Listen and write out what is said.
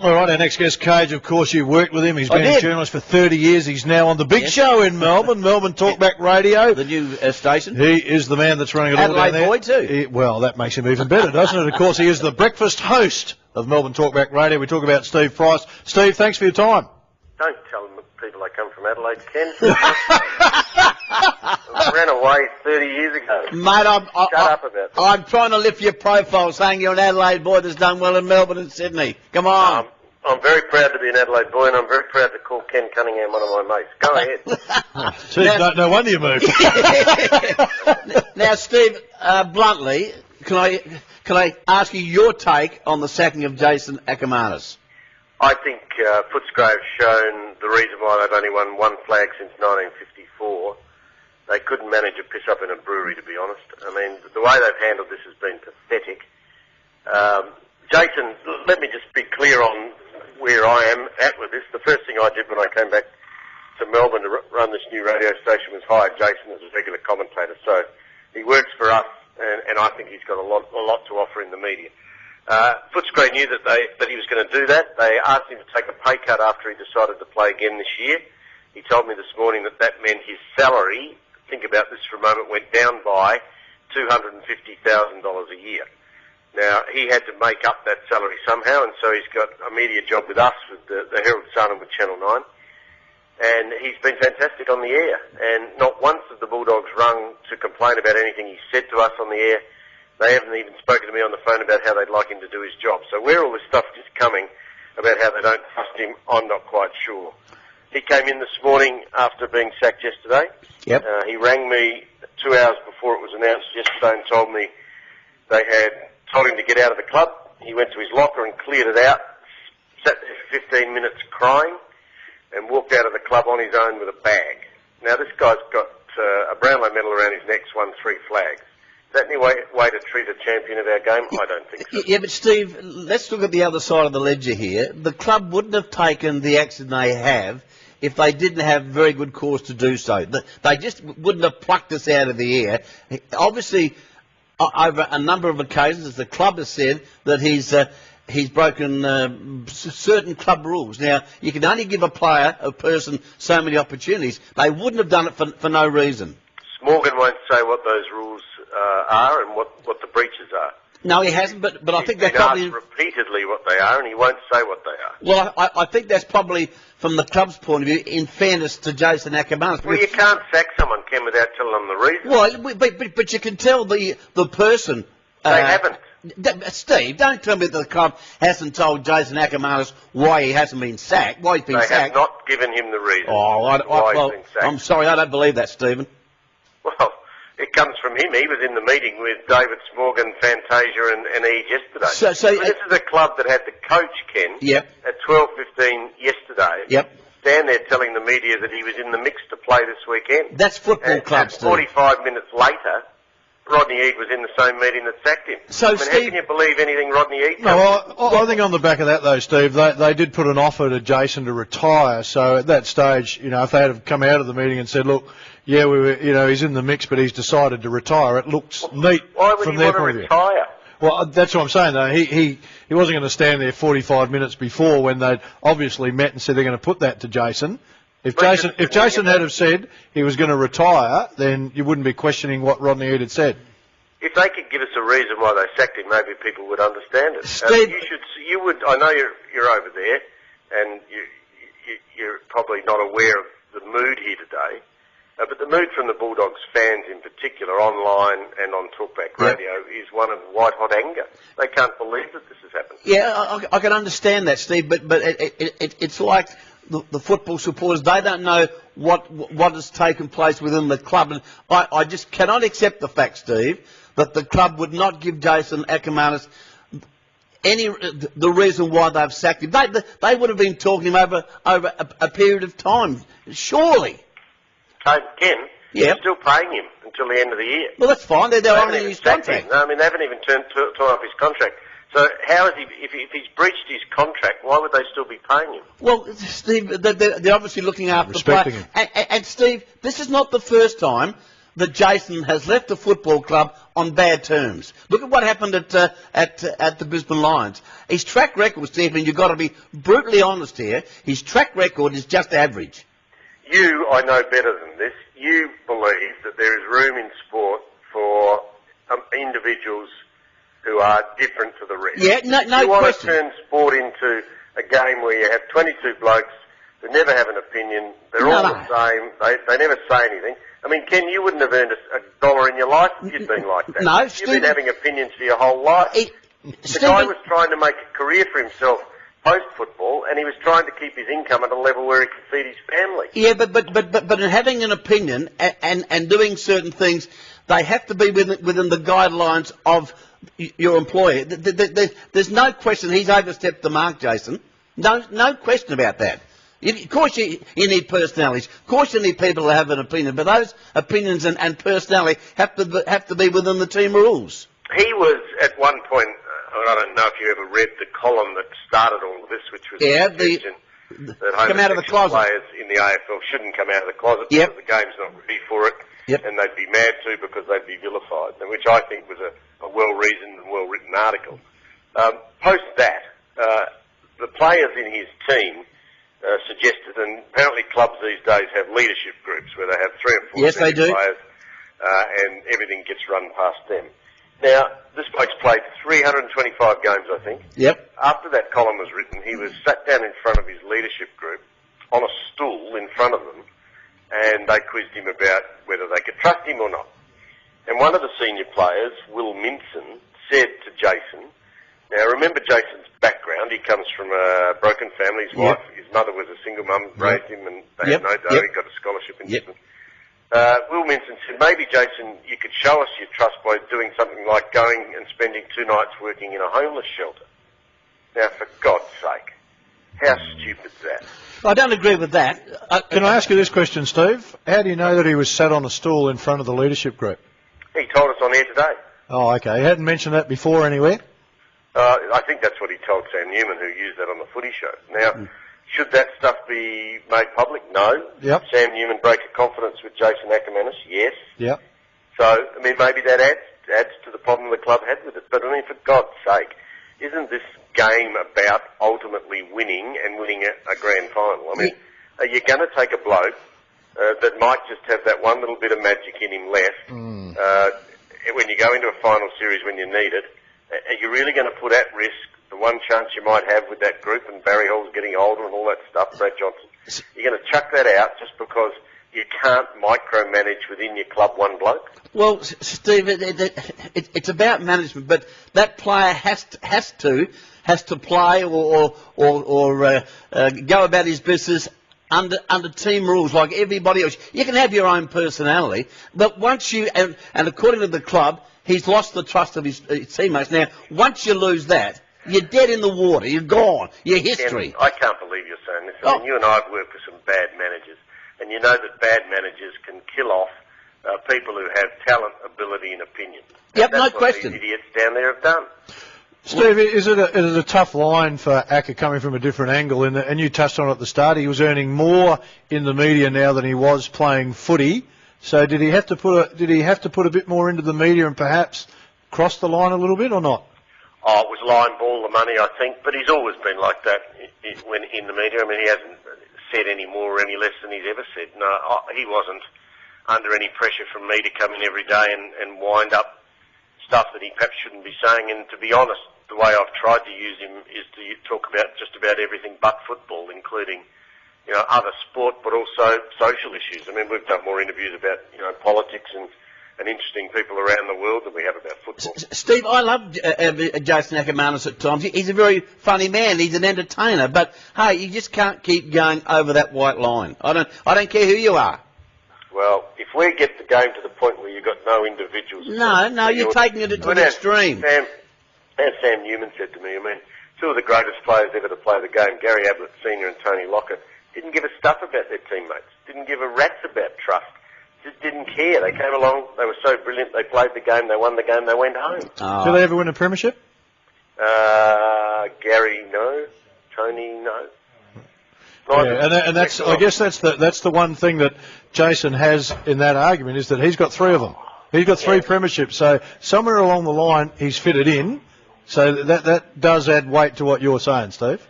All right, our next guest, Cage, of course, you worked with him. He's been a journalist for 30 years. He's now on the big show in Melbourne, Melbourne Talkback Radio. The new station. He is the man that's running it all down there. Adelaide boy, too. Well, that makes him even better, doesn't it? Of course, he is the breakfast host of Melbourne Talkback Radio. We talk about Steve Price. Steve, thanks for your time. Don't tell people I come from Adelaide, Ken. I ran away 30 years ago. Mate, Shut up about that. I'm trying to lift your profile, saying you're an Adelaide boy that's done well in Melbourne and Sydney. Come on. I'm very proud to be an Adelaide boy, and I'm very proud to call Ken Cunningham one of my mates. Go ahead. Steve, no wonder you moved. Now, Steve, bluntly, can I ask you your take on the sacking of Jason Akermanis? I think Footscray's shown the reason why they've only won one flag since 1954. They couldn't manage a piss-up in a brewery, to be honest. I mean, the way they've handled this has been pathetic. Jason, let me just be clear on where I am at with this. The first thing I did when I came back to Melbourne to run this new radio station was hire Jason as a regular commentator. So he works for us, and I think he's got a lot to offer in the media. Footscray knew that he was going to do that. They asked him to take a pay cut after he decided to play again this year. He told me this morning that meant his salary, think about this for a moment, went down by $250,000 a year. Now, he had to make up that salary somehow, and so he's got a media job with us, with the Herald Sun and with Channel 9. And he's been fantastic on the air. And not once have the Bulldogs rung to complain about anything he said to us on the air. They haven't even spoken to me on the phone about how they'd like him to do his job. So where all this stuff is coming about how they don't trust him, I'm not quite sure. He came in this morning after being sacked yesterday. Yep. He rang me 2 hours before it was announced yesterday and told me they had told him to get out of the club. He went to his locker and cleared it out, sat there for 15 minutes crying, and walked out of the club on his own with a bag. Now, this guy's got a Brownlow medal around his neck's won 3 flags. Is that any way to treat a champion of our game? I don't think so. Yeah, but Steve, let's look at the other side of the ledger here. The club wouldn't have taken the action they have if they didn't have very good cause to do so. They just wouldn't have plucked us out of the air. Obviously, over a number of occasions, the club has said that he's broken certain club rules. Now, you can only give a person, so many opportunities. They wouldn't have done it for no reason. Morgan won't say what those rules are and what the breaches are. No, he hasn't, but I think they're probably... He's asked repeatedly what they are, and he won't say what they are. Well, I think that's probably, from the club's point of view, in fairness to Jason Akermanis. Well, you can't sack someone, Ken, without telling them the reason. Well, but you can tell the person... They haven't. Steve, don't tell me that the club hasn't told Jason Akermanis why he hasn't been sacked, why he's been sacked. They have not given him the reason why he's been sacked. I'm sorry, I don't believe that, Stephen. Well, it comes from him. He was in the meeting with David Smorgan, Fantasia and Ede yesterday. So this is a club that had the coach, Ken, at 12:15 yesterday. Yep. Stand there telling the media that he was in the mix to play this weekend. That's football clubs, Steve. 45 minutes later, Rodney Eade was in the same meeting that sacked him. So, Steve, how can you believe anything Rodney Eade No, I think on the back of that, though, Steve, they did put an offer to Jason to retire. So at that stage, if they had come out of the meeting and said, look, yeah, he's in the mix, but he's decided to retire, it looks neat from their point of view. Why would he want to retire? Well, that's what I'm saying, though. He wasn't going to stand there 45 minutes before when they'd obviously met and said they're going to put that to Jason. If Jason had have said he was going to retire, then you wouldn't be questioning what Rodney Eade had said. If they could give us a reason why they sacked him, maybe people would understand it. Steve, you would. I know you're over there, and you're probably not aware of the mood here today. But the mood from the Bulldogs fans in particular, online and on Talkback Radio, is one of white-hot anger. They can't believe that this has happened. Yeah, I can understand that, Steve, but it's like the football supporters, they don't know what has taken place within the club. And I just cannot accept the fact, Steve, that the club would not give Jason Akermanis the reason why they've sacked him. They would have been talking over a period of time, surely. Ken, you're still paying him until the end of the year. Well, that's fine. They're honoring his contract. No, I mean, they haven't even torn up his contract. So how is he, if he's breached his contract, why would they still be paying him? Well, Steve, they're obviously looking after respecting the player. And Steve, this is not the first time that Jason has left the football club on bad terms. Look at what happened at the Brisbane Lions. His track record, Stephen, you've got to be brutally honest here, his track record is just average. I know better than this. You believe that there is room in sport for individuals who are different to the rest. Yeah, no question. You want to turn sport into a game where you have 22 blokes who never have an opinion. They're all the same. They never say anything. I mean, Ken, you wouldn't have earned a dollar in your life if you'd been like that. No, You've been having opinions for your whole life. The guy was trying to make a career for himself post-football, and he was trying to keep his income at a level where he could feed his family. Yeah, but in having an opinion and doing certain things, they have to be within the guidelines of your employer. There's no question he's overstepped the mark, Jason. No question about that. Of course you need personalities. Of course you need people to have an opinion. But those opinions and personality have to be within the team rules. He was, at one point, I don't know if you ever read the column that started all of this, which was that come out of the closet. Players in the AFL shouldn't come out of the closet because the game's not ready for it. Yep. And they'd be mad too because they'd be vilified, which I think was a well-reasoned and well-written article. Post that, the players in his team suggested, and apparently clubs these days have leadership groups where they have 3 or 4 they do. players, and everything gets run past them. Now, this bloke's played 325 games, I think. Yep. After that column was written, he was sat down in front of his leadership group on a stool in front of them, and they quizzed him about whether they could trust him or not. And one of the senior players, Will Minson, said to Jason, now remember Jason's background, he comes from a broken family, his wife, his mother was a single mum, raised him, and they had no dough, he got a scholarship in Brisbane. Will Minson said, maybe, Jason, you could show us your trust by doing something like going and spending 2 nights working in a homeless shelter. Now, for God's sake, how stupid's that? I don't agree with that. Can I ask you this question, Steve? How do you know that he was sat on a stool in front of the leadership group? He told us on air today. Oh, okay. He hadn't mentioned that before anywhere? I think that's what he told Sam Newman, who used that on the footy show. Now, should that stuff be made public? No. Yep. Sam Newman break a confidence with Jason Akermanis? Yes. Yep. So, I mean, maybe that adds to the problem the club had with it. But, I mean, for God's sake, isn't this game about ultimately winning and winning a grand final? I mean, are you going to take a bloke that might just have that one little bit of magic in him left when you go into a final series when you need it? Are you really going to put at risk the one chance you might have with that group, and Barry Hall's getting older and all that stuff, Brad Johnson? You're going to chuck that out just because you can't micromanage within your club one bloke? Well, Steve, it's about management, but that player has to play or go about his business under team rules like everybody else. You can have your own personality, but once you and according to the club, he's lost the trust of his teammates. Now, once you lose that, you're dead in the water. You're gone. You're history. I can't believe you're saying this. I mean, you and I have worked with some bad managers, and you know that bad managers can kill off people who have talent, ability, and opinion. Yep, no question. These idiots down there have done. Steve, is it a tough line for Acker coming from a different angle? And you touched on it at the start. He was earning more in the media now than he was playing footy. So did he have to put a bit more into the media and perhaps cross the line a little bit, or not? Oh, it was line ball the money, I think, but he's always been like that when in the media. I mean, he hasn't said any more or any less than he's ever said. No, he wasn't under any pressure from me to come in every day and wind up stuff that he perhaps shouldn't be saying. And to be honest, the way I've tried to use him is to talk about just about everything but football, including, you know, other sport, but also social issues. I mean, we've done more interviews about, you know, politics and interesting people around the world than we have about football. Steve, I love Jason Akermanis at times. He's a very funny man. He's an entertainer. But, hey, you just can't keep going over that white line. I don't care who you are. Well, if we get the game to the point where you've got no individuals... No, you're taking it to the extreme. As Sam Newman said to me, I mean, 2 of the greatest players ever to play the game, Gary Ablett Sr. and Tony Lockett, didn't give a stuff about their teammates, didn't give a rat's about trust, just didn't care. They came along, they were so brilliant, they played the game, they won the game, they went home. Oh. Did they ever win a premiership? Gary, no. Tony, no. Neither. Yeah, and that's, I guess that's the one thing that Jason has in that argument is that he's got 3 of them. He's got 3 premierships. So somewhere along the line, he's fitted in. So that does add weight to what you're saying, Steve.